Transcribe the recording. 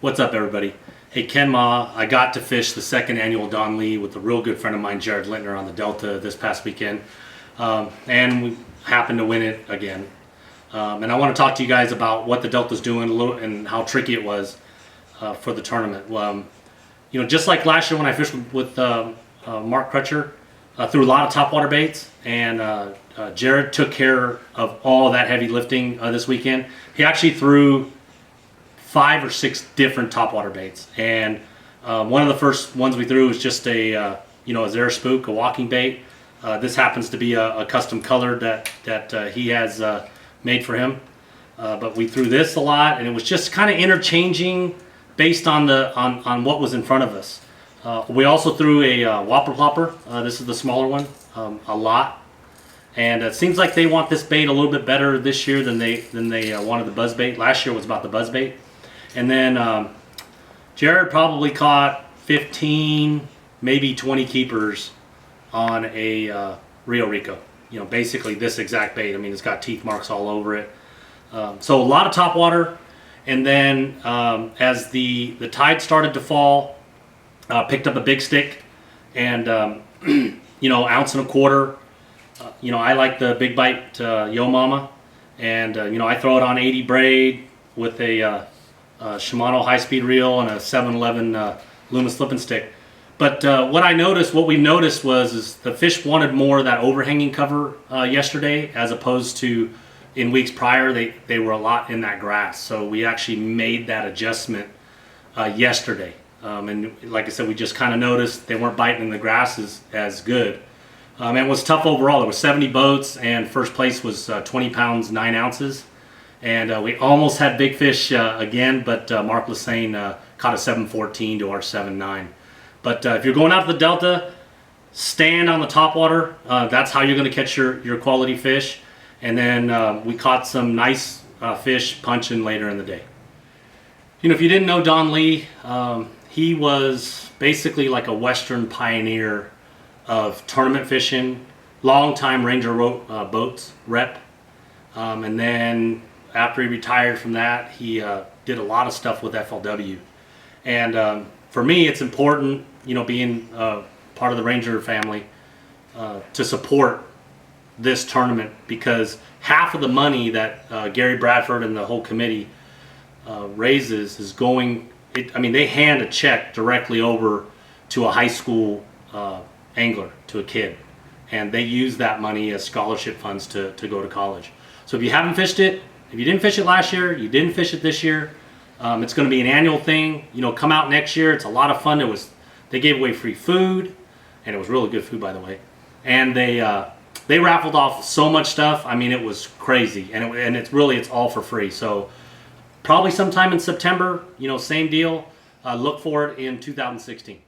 What's up, everybody? Hey, Ken Ma. I got to fish the second annual Don Lee with a real good friend of mine, Jared Lintner, on the Delta this past weekend. And we happened to win it again. And I want to talk to you guys about what the Delta's doing a little and how tricky it was for the tournament. You know, just like last year when I fished with Mark Crutcher, threw a lot of topwater baits, and Jared took care of all that heavy lifting this weekend. He actually threw 5 or 6 different topwater baits, and one of the first ones we threw was just a a Zara Spook, a walking bait. This happens to be a custom color that he has made for him, but we threw this a lot, and it was just kind of interchanging based on what was in front of us. We also threw a Whopper Plopper. This is the smaller one, a lot, and it seems like they want this bait a little bit better this year than they wanted the buzz bait. Last year was about the buzz bait. And then Jared probably caught 15, maybe 20 keepers on a Rio Rico. You know, basically this exact bait. I mean, it's got teeth marks all over it. So a lot of top water. And then as the tide started to fall, picked up a big stick and, ounce and a quarter. I like the big bite Yo Mama. And, I throw it on 80 braid with a Shimano high-speed reel and a 7-Eleven Loomis flipping stick. But what we noticed was the fish wanted more of that overhanging cover yesterday, as opposed to in weeks prior. They were a lot in that grass, so we actually made that adjustment yesterday. And like I said, we just kind of noticed they weren't biting in the grass as good. And it was tough overall. There were 70 boats, and first place was 20 pounds 9 ounces. And we almost had big fish again, but Mark Lassane caught a 7.14 to our 7.9. But if you're going out to the Delta, stand on the topwater. That's how you're going to catch your quality fish. And then we caught some nice fish punching later in the day. You know, if you didn't know Don Lee, he was basically like a Western pioneer of tournament fishing, long-time Ranger boats rep. And then after he retired from that, he did a lot of stuff with FLW. And for me, it's important, being part of the Ranger family, to support this tournament, because half of the money that Gary Bradford and the whole committee raises is going, they hand a check directly over to a high school angler, to a kid. And they use that money as scholarship funds to go to college. So if you haven't fished it, if you didn't fish it last year, you didn't fish it this year, it's going to be an annual thing. Come out next year. It's a lot of fun. They gave away free food, and it was really good food, by the way. And they raffled off so much stuff. It was crazy, and it's all for free. So probably sometime in September, same deal. Look for it in 2016.